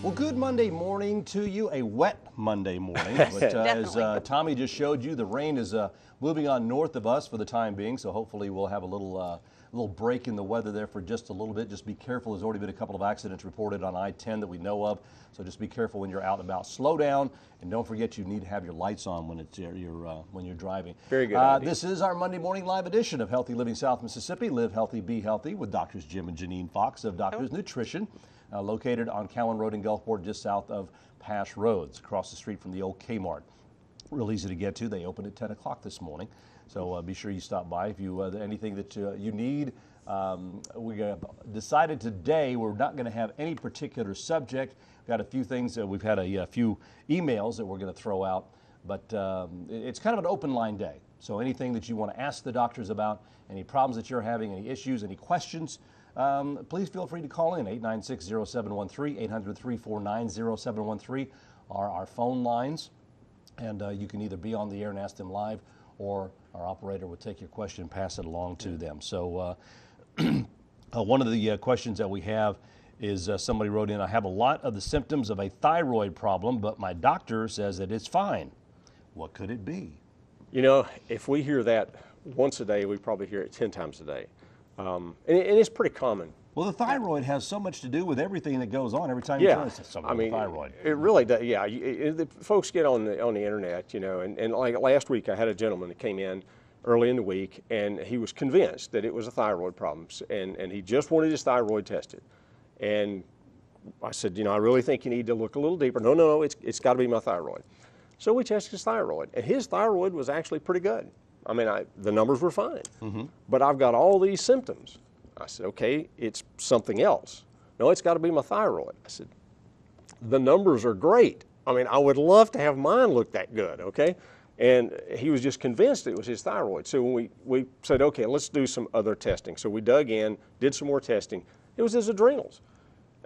Well, good Monday morning to you. A wet Monday morning. But as Tommy just showed you, the rain is moving on north of us for the time being. So hopefully we'll have a little break in the weather there for just a little bit. Just be careful. There's already been a couple of accidents reported on I-10 that we know of. So just be careful when you're out and about. Slow down, and don't forget you need to have your lights on when it's when you're driving. Very good. This is our Monday morning live edition of Healthy Living South Mississippi. Live healthy, be healthy with Doctors Jim and Janine Fox of Doctors Nutrition. Located on Cowan Road in Gulfport, just south of Pash Roads, across the street from the old Kmart. Real easy to get to. They opened at 10 o'clock this morning, so be sure you stop by if you anything that you need. We decided today we're not going to have any particular subject. We've got a few things. We've had a few emails that we're going to throw out, but it's kind of an open line day. So anything that you want to ask the doctors about, any problems that you're having, any issues, any questions, please feel free to call in. 896-0713, 800-349-0713 are our phone lines. And you can either be on the air and ask them live, or our operator will take your question and pass it along to them. So one of the questions that we have is somebody wrote in, I have a lot of the symptoms of a thyroid problem, but my doctor says that it's fine. What could it be? You know, if we hear that once a day, we probably hear it 10 times a day. And it's pretty common. Well, the thyroid has so much to do with everything that goes on every time you turn something on the thyroid. It really does. Yeah, the folks get on the internet, you know, and like last week I had a gentleman that came in early in the week, and he was convinced that it was a thyroid problem, and he just wanted his thyroid tested. And I said, you know, I really think you need to look a little deeper. No, it's got to be my thyroid. So we tested his thyroid, and his thyroid was actually pretty good. I mean, the numbers were fine, but I've got all these symptoms. I said, okay, it's something else. No, it's got to be my thyroid. I said, the numbers are great. I mean, I would love to have mine look that good, okay? And he was just convinced it was his thyroid. So when we said, okay, let's do some other testing. So we dug in, did some more testing. It was his adrenals.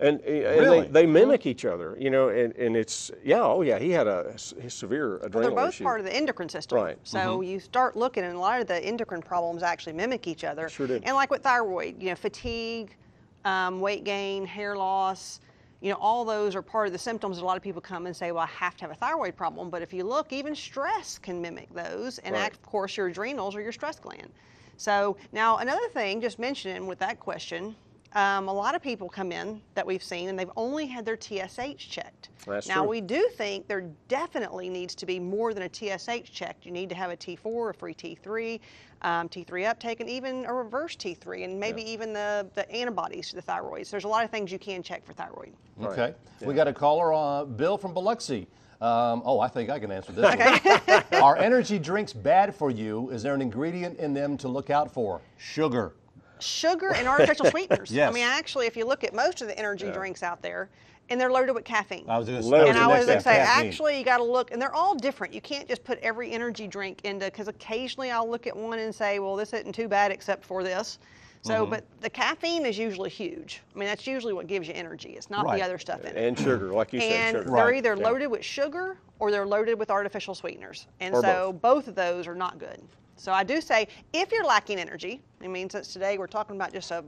And really? they mimic each other, you know, and it's, he had a severe adrenal issue. They're both part of the endocrine system. Right. So you start looking, and a lot of the endocrine problems actually mimic each other. Sure do. And like with thyroid, you know, fatigue, weight gain, hair loss, you know, all those are part of the symptoms. A lot of people come and say, well, I have to have a thyroid problem. But if you look, even stress can mimic those. And of course, your adrenals are your stress gland. So now another thing, just mentioning with that question, a lot of people come in that we've seen, and they've only had their TSH checked. That's now, true. we do think there definitely needs to be more than a TSH checked. You need to have a T4, a free T3, T3 uptake, and even a reverse T3, and maybe even the antibodies to the thyroid. So there's a lot of things you can check for thyroid. Okay. Right. We got a caller, Bill from Biloxi. I think I can answer this one. Are energy drinks bad for you? Is there an ingredient in them to look out for? Sugar. Sugar and artificial sweeteners. Yes. I mean, actually, if you look at most of the energy drinks out there, and they're loaded with caffeine. I was going to say, actually, you got to look, and they're all different. You can't just put every energy drink into, because occasionally I'll look at one and say, well, this isn't too bad except for this. So, but the caffeine is usually huge. I mean, that's usually what gives you energy. It's not the other stuff in it. And sugar, like you said, sugar. And they're either loaded with sugar or they're loaded with artificial sweeteners. And so both of those are not good. So I do say, if you're lacking energy, I mean, since today we're talking about just a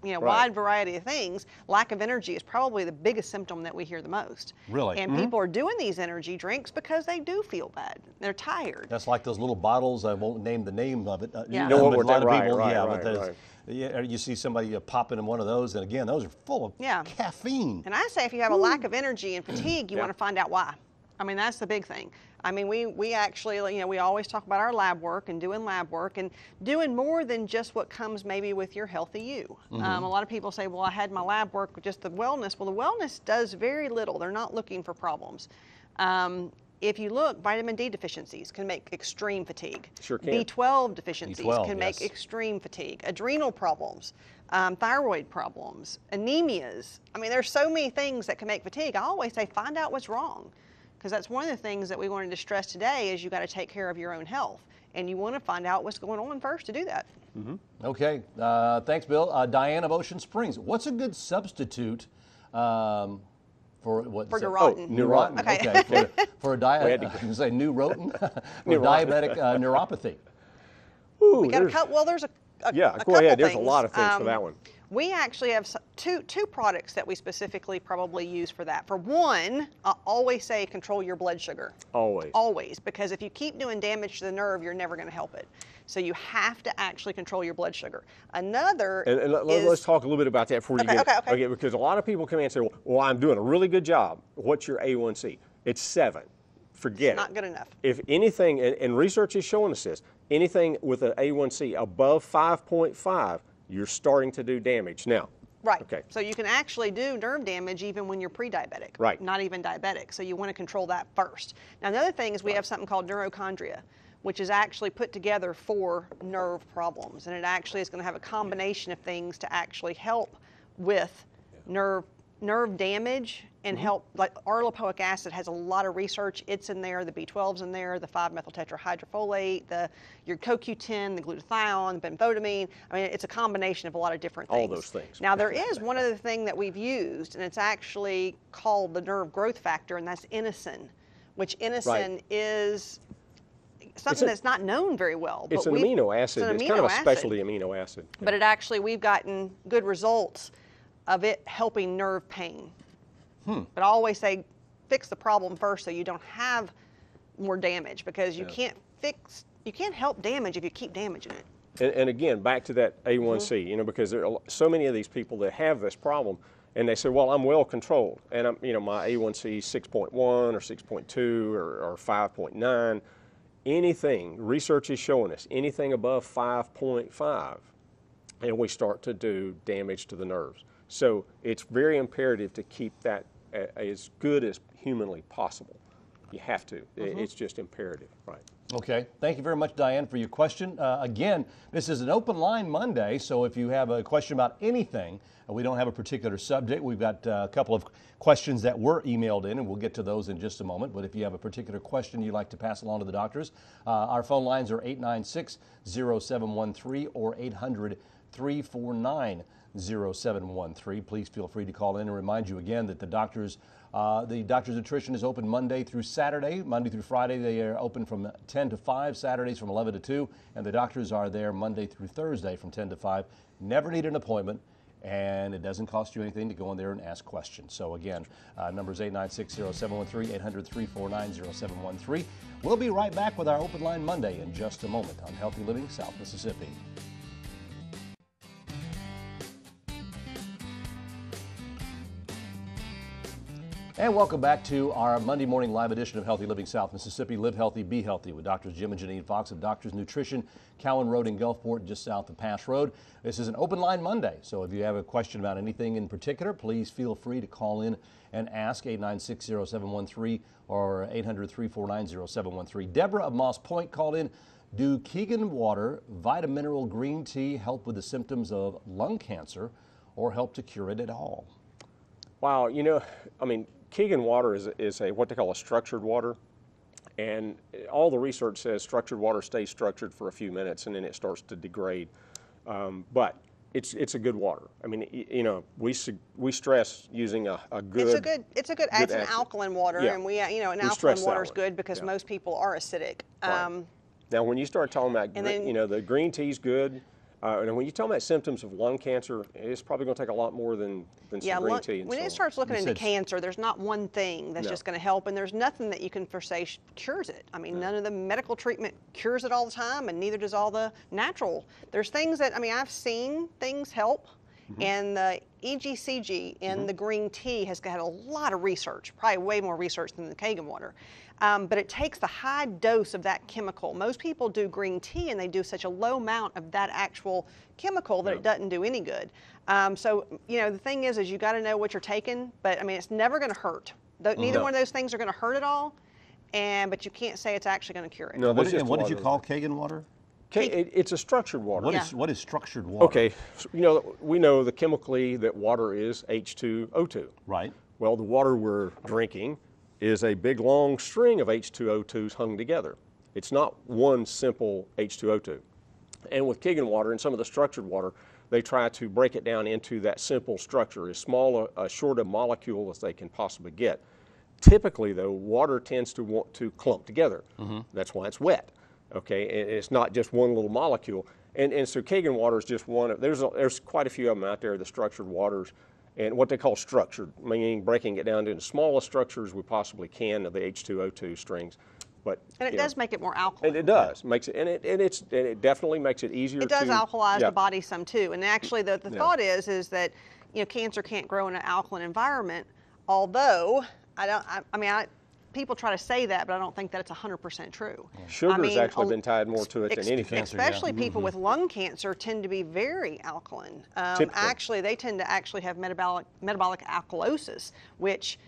wide variety of things, lack of energy is probably the biggest symptom that we hear the most. Really? And people are doing these energy drinks because they do feel bad. They're tired. That's like those little bottles. I won't name the name of it. You know what but a lot of right, people, right. Yeah, you see somebody popping in one of those, and again, those are full of caffeine. And I say, if you have a lack of energy and fatigue, you want to find out why. I mean, that's the big thing. I mean, we actually, you know, we always talk about our lab work and doing lab work and doing more than just what comes maybe with your healthy you. A lot of people say, well, I had my lab work with just the wellness. Well, the wellness does very little. They're not looking for problems. If you look, vitamin D deficiencies can make extreme fatigue. Sure can. B12 deficiencies can make extreme fatigue. Adrenal problems, thyroid problems, anemias. I mean, there's so many things that can make fatigue. I always say, find out what's wrong. Because that's one of the things that we wanted to stress today is you got to take care of your own health. And you want to find out what's going on first to do that. Okay. Thanks, Bill. Diane of Ocean Springs. What's a good substitute for what? For Neurontin. Neurontin. Okay. For a diabetic, for diabetic neuropathy. Ooh, we got a couple. Well, there's a go couple ahead. There's things. A lot of things for that one. We actually have two products that we specifically probably use for that. For one, I always say control your blood sugar. Always. Always, because if you keep doing damage to the nerve, you're never going to help it. So you have to actually control your blood sugar. Another and let's talk a little bit about that before you get it. Okay, because a lot of people come in and say, well, I'm doing a really good job. What's your A1C? It's 7. Forget it. Not good enough. If anything, and research is showing us this, anything with an A1C above 5.5, you're starting to do damage now. Right. Okay. So you can actually do nerve damage even when you're pre-diabetic. Right. Not even diabetic. So you want to control that first. Now, another thing is we have something called neurochondria, which is actually put together for nerve problems. And it actually is going to have a combination of things to actually help with nerve damage and help, like lipoic acid has a lot of research. It's in there, the B12's in there, the 5-methyltetrahydrofolate, your CoQ10, the glutathione, the benfotiamine. I mean, it's a combination of a lot of different things. All those things. Now, there is one other thing that we've used, and it's actually called the nerve growth factor, and that's inosine, which inosine is something that's not known very well. It's an amino acid. It's kind of a specialty amino acid. But it actually, we've gotten good results of it helping nerve pain. But I always say fix the problem first so you don't have more damage, because you can't help damage if you keep damaging it. And again, back to that A1C, you know, because there are so many of these people that have this problem, and they say, well, I'm well controlled, and I'm, you know, my A1C is 6.1 or 6.2 or 5.9. Anything, research is showing us, anything above 5.5, and we start to do damage to the nerves. So it's very imperative to keep that as good as humanly possible. You have to. It's just imperative, right? Okay. Thank you very much, Diane, for your question. Again, this is an open line Monday, so if you have a question about anything, we don't have a particular subject. We've got a couple of questions that were emailed in, and we'll get to those in just a moment. But if you have a particular question you'd like to pass along to the doctors, our phone lines are 896-0713 or 800-349-0713. Please feel free to call in, and remind you again that the Doctor's Nutrition is open Monday through Saturday. Monday through Friday, they are open from 10 to 5, Saturdays from 11 to 2, and the doctors are there Monday through Thursday from 10 to 5. Never need an appointment, and it doesn't cost you anything to go in there and ask questions. So again, number is 896-0713, 800-349-0713. We'll be right back with our Open Line Monday in just a moment on Healthy Living South Mississippi. And welcome back to our Monday morning live edition of Healthy Living South Mississippi. Live healthy, be healthy with Doctors Jim and Janine Fox of Doctors Nutrition, Cowan Road in Gulfport, just south of Pass Road. This is an open line Monday, so if you have a question about anything in particular, please feel free to call in and ask 896-0713 or 800-349-0713. Deborah of Moss Point called in. Do Keegan water, Vitamineral green tea help with the symptoms of lung cancer or help to cure it at all? Wow, you know, I mean, Keegan water is a what they call a structured water, and all the research says structured water stays structured for a few minutes and then it starts to degrade. But it's a good water. I mean, you know, we stress using a good. It's an alkaline water, yeah. And an alkaline water is good because most people are acidic. Right. Now, when you start talking about, the green tea's good. And when you talk about symptoms of lung cancer, it's probably going to take a lot more than some green tea. When it starts looking into cancer, there's not one thing that's just going to help, and there's nothing that you can say cures it. I mean, none of the medical treatment cures it all the time, and neither does all the natural. There's things that, I've seen things help, and the EGCG in the green tea has got a lot of research, probably way more research than the Keegan water. But it takes the high dose of that chemical. Most people do green tea and they do such a low amount of that actual chemical that it doesn't do any good. So, the thing is you got to know what you're taking, but it's never going to hurt. Neither one of those things are going to hurt at all, but you can't say it's actually going to cure it. No, what did you call Keegan water? It's a structured water. What is structured water? Okay, so, we know chemically that water is H2O2. Right. Well, the water we're drinking is a big long string of H2O2s hung together. It's not one simple H2O2. And with Keegan water and some of the structured water, they try to break it down into that simple structure, as small a short a molecule as they can possibly get. Typically, though, water tends to want to clump together. That's why it's wet. Okay, it's not just one little molecule. And so Kangen water is just one of, there's quite a few of them out there, the structured waters, and what they call structured, meaning breaking it down to the smallest structures we possibly can of the H2O2 strings. But, and it does make it more alkaline. And it does, makes it, and it definitely makes it easier. It does alkalize yeah. the body some too. And actually, the thought is that cancer can't grow in an alkaline environment. Although people try to say that, but I don't think that it's 100% true. Sugar's actually been tied more to it than anything. Especially people with lung cancer tend to be very alkaline. Actually, they tend to have metabolic alkalosis, which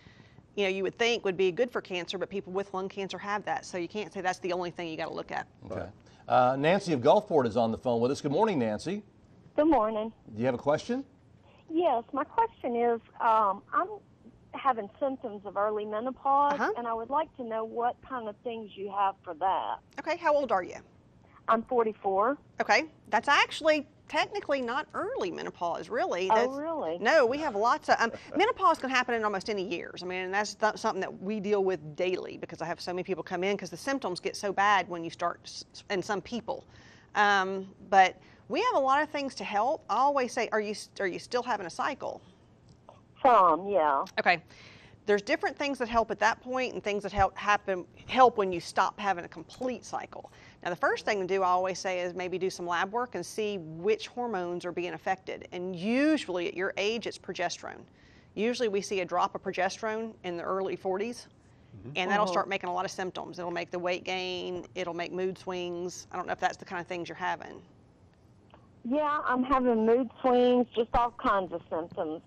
you would think would be good for cancer, but people with lung cancer have that. So you can't say that's the only thing you got to look at. Okay. Nancy of Gulfport is on the phone with us. Good morning, Nancy. Good morning. Do you have a question? Yes, my question is, I'm having symptoms of early menopause, and I would like to know what kind of things you have for that. Okay, how old are you? I'm 44. Okay, that's actually technically not early menopause, really. Oh, really? No, we have lots of, menopause can happen in almost any years. I mean, and that's something that we deal with daily because I have so many people come in because the symptoms get so bad when you start, in some people. But we have a lot of things to help. I always say, are you still having a cycle? Some, yeah. Okay. There's different things that help at that point and things that help when you stop having a complete cycle. Now, the first thing to do, I always say, is maybe do some lab work and see which hormones are being affected. And usually at your age, it's progesterone. Usually we see a drop of progesterone in the early 40s, and that'll start making a lot of symptoms. It'll make the weight gain, it'll make mood swings. I don't know if that's the kind of things you're having. Yeah, I'm having mood swings, just all kinds of symptoms.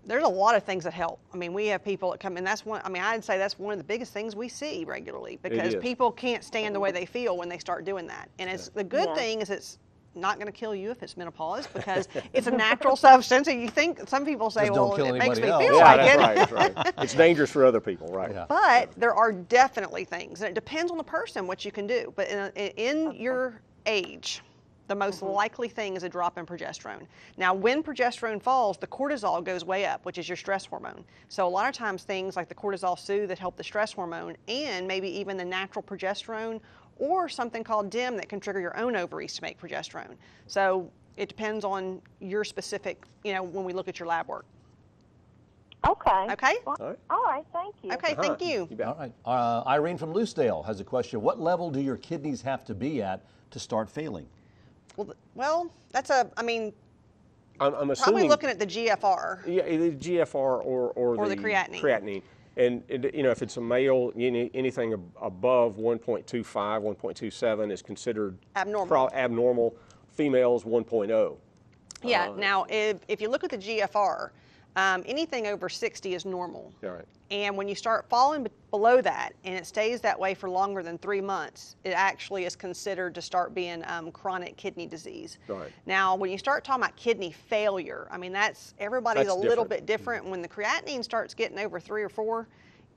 There's a lot of things that help. I mean, we have people that come in, I'd say that's one of the biggest things we see regularly because people can't stand the way they feel when they start doing that. And it's the good thing is it's not going to kill you if it's menopause because it's a natural substance. And you think, some people say, well, it makes me feel like it. That's right. It's dangerous for other people, right? Yeah. But there are definitely things, and it depends on the person what you can do. But in your age, the most likely thing is a drop in progesterone. Now, when progesterone falls, the cortisol goes way up, which is your stress hormone. So a lot of times things like the cortisol soothe that help the stress hormone and maybe even the natural progesterone or something called DIM that can trigger your own ovaries to make progesterone. So it depends on your specific, when we look at your lab work. Okay. Okay? Well, all right, thank you. Okay, thank you. All right. Irene from Loosedale has a question. What level do your kidneys have to be at to start failing? Well, that's I'm assuming probably looking at the GFR. Yeah, the GFR or the creatinine. And if it's a male, anything above 1.25, 1.27 is considered abnormal. Females 1.0. Yeah. Now, if you look at the GFR, anything over 60 is normal. All right. And when you start falling below that, and it stays that way for longer than 3 months, it actually is considered to start being chronic kidney disease. Right. Now, when you start talking about kidney failure, I mean, everybody's a little bit different. When the creatinine starts getting over 3 or 4,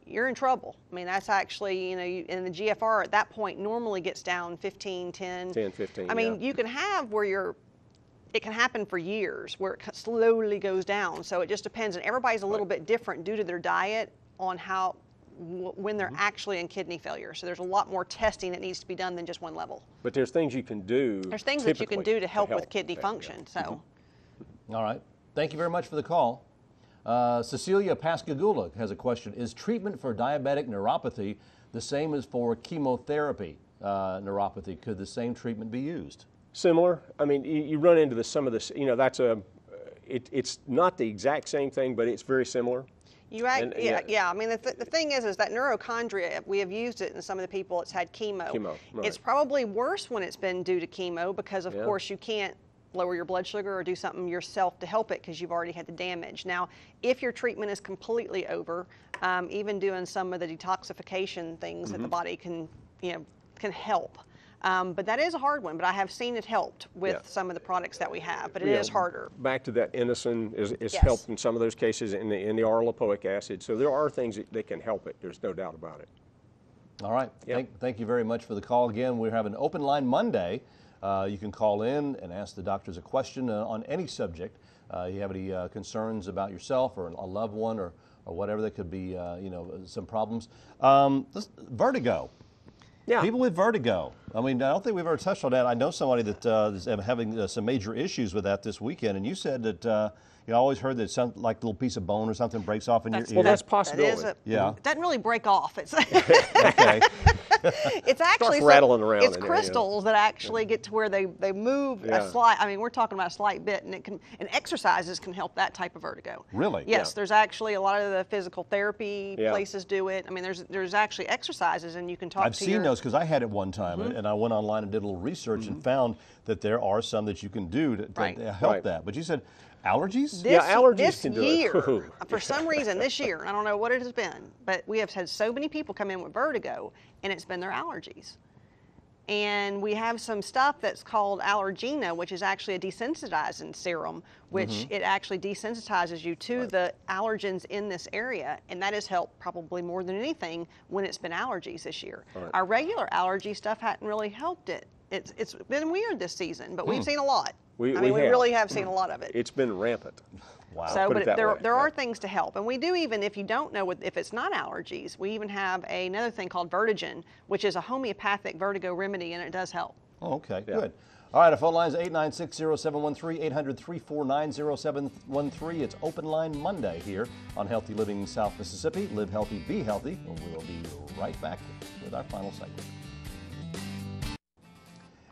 you're in trouble. I mean, that's actually, and the GFR at that point normally gets down 15, 10. 10, 15, I mean, you can have where it can happen for years where it slowly goes down. So it just depends, and everybody's a little bit different due to their diet on when they're actually in kidney failure. So there's a lot more testing that needs to be done than just one level. But there's things you can do. There's things that you can do to help with kidney function. So. All right. Thank you very much for the call. Cecilia Pascagoula has a question. Is treatment for diabetic neuropathy the same as for chemotherapy neuropathy? Could the same treatment be used? Similar. I mean, you run into some of this, that's it's not the exact same thing, but it's very similar. I mean, the thing is that neurochondria, we have used it in some of the people that's had chemo. Right. It's probably worse when it's been due to chemo because, of course, you can't lower your blood sugar or do something yourself to help it because you've already had the damage. Now, if your treatment is completely over, even doing some of the detoxification things that the body can help. But that is a hard one, but I have seen it helped with some of the products that we have, but it is harder. Back to that inosine is helped in some of those cases in the oral lipoic acid. So there are things that can help it. There's no doubt about it. All right. Thank you very much for the call. Again, we have an open line Monday. You can call in and ask the doctors a question on any subject. You have any concerns about yourself or a loved one or whatever that could be, some problems. Vertigo. Yeah. People with vertigo. I mean, I don't think we've ever touched on that. I know somebody that is having some major issues with that this weekend, and you said that you always heard that some like a little piece of bone or something breaks off in your ear. Well, that's possibility. Yeah. It doesn't really break off. It's Okay. it's actually rattling around It's in there, crystals that actually get to where they move a slight. I mean, we're talking about a slight bit, and exercises can help that type of vertigo. Really? Yes. There's actually a lot of the physical therapy places do it. I mean, there's actually exercises, and you can talk. I've seen those because I had it one time, and I went online and did a little research and found that there are some that you can do to help that. But you said allergies? Allergies can do it. For some reason this year, I don't know what it has been, but we have had so many people come in with vertigo, and it's been their allergies. And we have some stuff that's called Allergena, which is actually a desensitizing serum, which it actually desensitizes you to the allergens in this area, and that has helped probably more than anything when it's been allergies this year. Our regular allergy stuff hadn't really helped it. It's been weird this season, but we've seen a lot. We really have seen a lot of it. It's been rampant. Wow. So, but there are things to help, and we do, even if you don't know if it's not allergies, we even have another thing called Vertigen, which is a homeopathic vertigo remedy, and it does help. Oh, okay, good. All right, our phone line is 896-0713, 800-349-0713. It's Open Line Monday here on Healthy Living South Mississippi. Live healthy, be healthy. And we'll be right back with our final segment.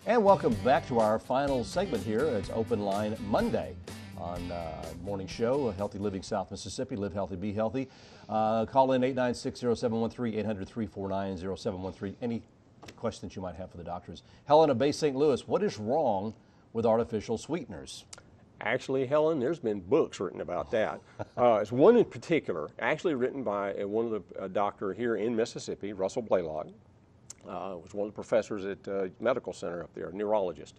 And welcome back to our final segment here. It's Open Line Monday on morning show, Healthy Living South Mississippi. Live healthy, be healthy. Call in 896-0713, 800-349-0713. Any questions you might have for the doctors. Helen of Bay St. Louis, what is wrong with artificial sweeteners? Actually, Helen, there's been books written about that. It's one in particular, actually written by one of the doctor here in Mississippi, Russell Blaylock. Was one of the professors at medical center up there, a neurologist.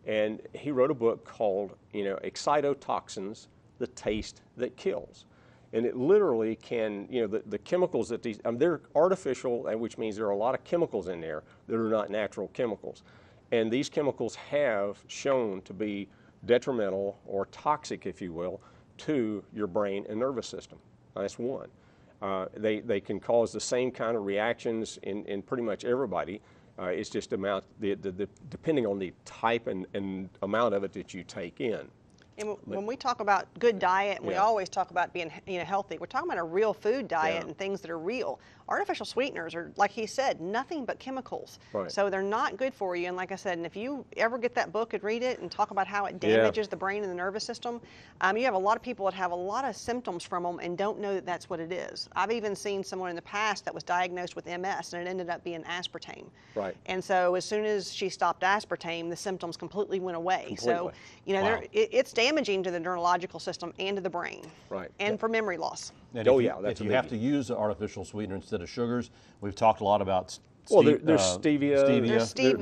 And he wrote a book called, Excitotoxins, The Taste That Kills. And it literally can, the chemicals that they're artificial, which means there are a lot of chemicals in there that are not natural chemicals. And these chemicals have shown to be detrimental or toxic, if you will, to your brain and nervous system. That's one. They can cause the same kind of reactions in pretty much everybody. It's just depending on the type and amount of it that you take in. And when we talk about good diet, and we always talk about being healthy, we're talking about a real food diet and things that are real. Artificial sweeteners are, like he said, nothing but chemicals. Right. So they're not good for you. And like I said, and if you ever get that book and read it and talk about how it damages the brain and the nervous system, you have a lot of people that have a lot of symptoms from them and don't know that that's what it is. I've even seen someone in the past that was diagnosed with MS, and it ended up being aspartame. Right. And so as soon as she stopped aspartame, the symptoms completely went away. So, it's damaging to the neurological system and to the brain. Right. And for memory loss. And that's if you have to use artificial sweetener instead of sugars, we've talked a lot about there's stevia.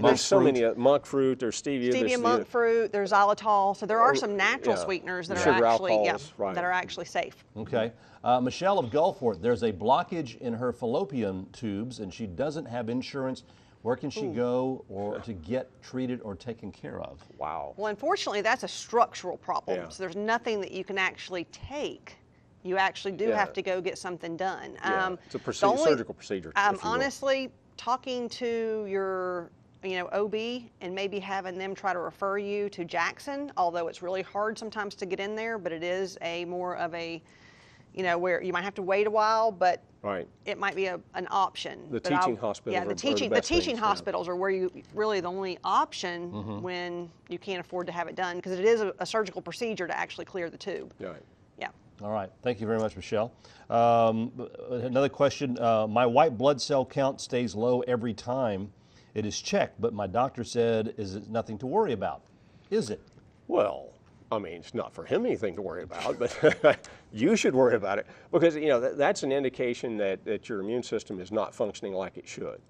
There's so many, monk fruit, there's stevia. Stevia, monk fruit, there's xylitol. So there are some natural sweeteners that are actually safe. Okay. Michelle of Gulfport, there's a blockage in her fallopian tubes and she doesn't have insurance. Where can she go to get treated or taken care of? Wow. Well, unfortunately, that's a structural problem. Yeah. So there's nothing that you can actually take. You actually do have to go get something done. It's a surgical procedure. Honestly, talking to your OB and maybe having them try to refer you to Jackson, although it's really hard sometimes to get in there, but it is more of a, where you might have to wait a while, but it might be an option. The teaching hospitals. Yeah, the teaching hospitals are where you really the only option when you can't afford to have it done, because it is a surgical procedure to actually clear the tube. Right. Yeah. All right. Thank you very much, Michelle. Another question. My white blood cell count stays low every time it is checked, but my doctor said it's nothing to worry about. Is it? Well, I mean, it's not for him anything to worry about, but you should worry about it, because that's an indication that your immune system is not functioning like it should,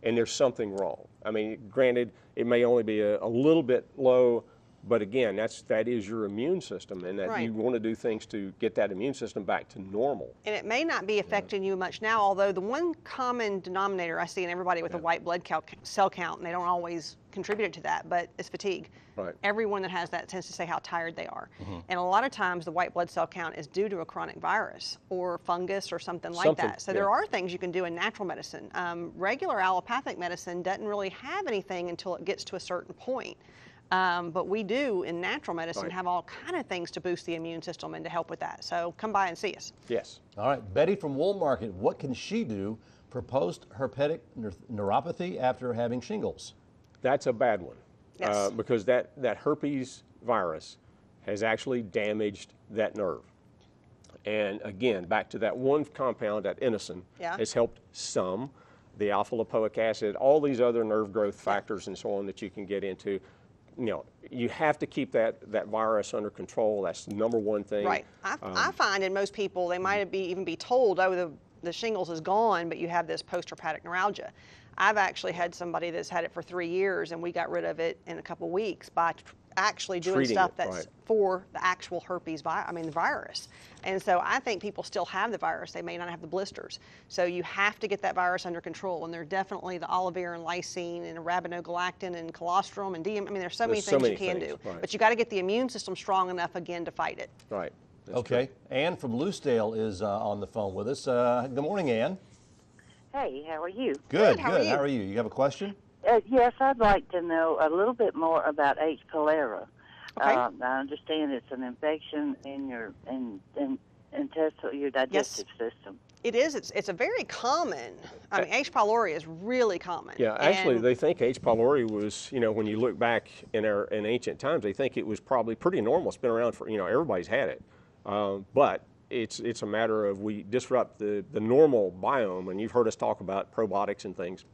and there's something wrong. I mean, granted, it may only be a little bit low, But again, that is your immune system, and that Right. you want to do things to get that immune system back to normal. And it may not be affecting you much now, although the one common denominator I see in everybody with a white blood cell count, and they don't always contribute to that, but it's fatigue. Right. Everyone that has that tends to say how tired they are. And a lot of times the white blood cell count is due to a chronic virus or fungus or something like that. So there are things you can do in natural medicine. Regular allopathic medicine doesn't really have anything until it gets to a certain point. But we do in natural medicine have all kind of things to boost the immune system and to help with that. So come by and see us. Yes. All right, Betty from Woolmarket, what can she do for post-herpetic neuropathy after having shingles? That's a bad one. Yes. Because that herpes virus has actually damaged that nerve. And again, back to that one compound, that inosine, has helped some. The alpha-lipoic acid, all these other nerve growth factors and so on that you can get into. You know, you have to keep that virus under control. That's the number one thing. Right. I find in most people, they might even be told, oh, the shingles is gone, but you have this post-herpetic neuralgia. I've actually had somebody that's had it for 3 years, and we got rid of it in a couple weeks by actually doing Treating stuff it, that's for the actual herpes the virus. And so I think people still have the virus. They may not have the blisters. So you have to get that virus under control. And there's definitely the olivir and lysine and arabinogalactin and colostrum and DM. I mean, there's so many things you can do. Right. But you got to get the immune system strong enough again to fight it. Right. That's Okay. true. Ann from Loosedale is on the phone with us. Good morning, Ann. Hey, how are you? Good, How are you? How are you? You have a question? Yes, I'd like to know a little bit more about H. pylori. Okay. I understand it's an infection in your intestinal, your digestive system. It is. It's a very common. I mean, H. pylori is really common. Yeah, actually, And they think H. pylori was, you know, when you look back in ancient times, they think it was probably pretty normal. It's been around for, you know, everybody's had it. But it's a matter of we disrupt the normal biome, and you've heard us talk about probiotics and things.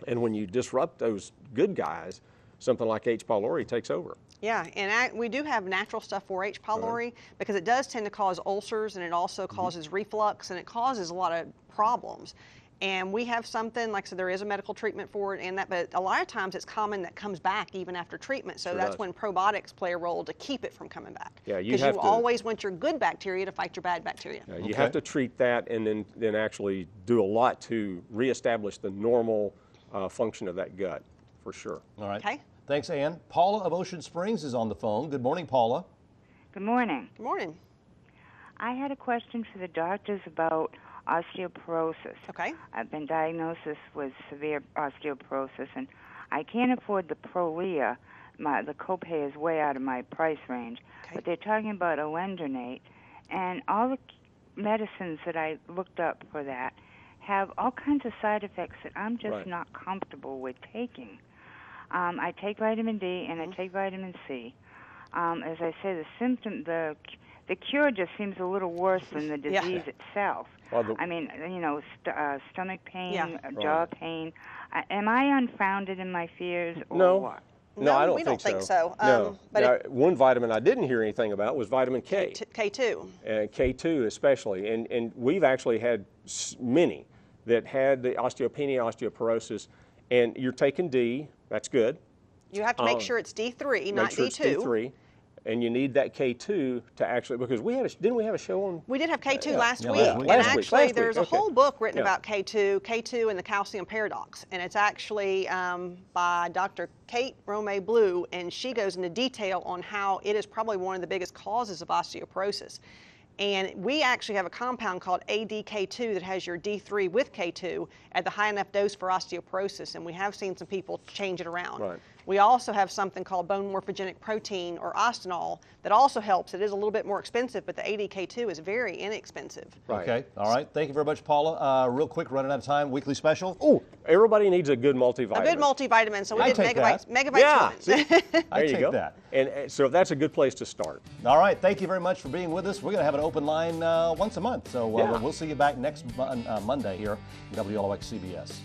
And when you disrupt those good guys, something like H. pylori takes over. Yeah, and we do have natural stuff for H. pylori because it does tend to cause ulcers, and it also causes reflux, and it causes a lot of problems. And we have something, like I said, there is a medical treatment for it, and that, but a lot of times it's common that comes back even after treatment. So that's when probiotics play a role to keep it from coming back. Yeah, because you always want your good bacteria to fight your bad bacteria. You have to treat that, and then actually do a lot to reestablish the normal function of that gut, for sure. All right. Okay. Thanks, Ann. Paula of Ocean Springs is on the phone. Good morning, Paula. Good morning. Good morning. I had a question for the doctors about osteoporosis. Okay. I've been diagnosed with severe osteoporosis, and I can't afford the Prolia. The copay is way out of my price range. Okay. But they're talking about alendronate, and all the medicines that I looked up for that have all kinds of side effects that I'm just not comfortable with taking. I take vitamin D and I take vitamin C. As I say, the cure just seems a little worse than the disease itself. Well, I mean, you know, stomach pain, jaw pain. Am I unfounded in my fears or what? No, I don't we think don't think so. No. But one vitamin I didn't hear anything about was vitamin K. K2. K2 especially. And we've actually had many that had the osteopenia, osteoporosis, and you're taking D, that's good. You have to make sure it's D3, not Make sure D2. it's D3. And you need that K2 to actually, because didn't we have a show on? We did have K2 last week. last week. And Last week, actually, there's a okay. whole book written about K2 and the calcium paradox. And it's actually by Dr. Kate Romay Blue, and she goes into detail on how it is probably one of the biggest causes of osteoporosis. And we actually have a compound called ADK2 that has your D3 with K2 at the high enough dose for osteoporosis, and we have seen some people change it around. Right. We also have something called bone morphogenic protein, or ostenol, that also helps. It is a little bit more expensive, but the ADK2 is very inexpensive. Right. Okay. All right. Thank you very much, Paula. Real quick, running out of time. Weekly special. Oh, everybody needs a good multivitamin. A good multivitamin, so we I'd did take that. Megabytes. There you take go. that. And so that's a good place to start. All right. Thank you very much for being with us. We're going to have an open line once a month. So Yeah. we'll see you back next Monday here at WLOX CBS.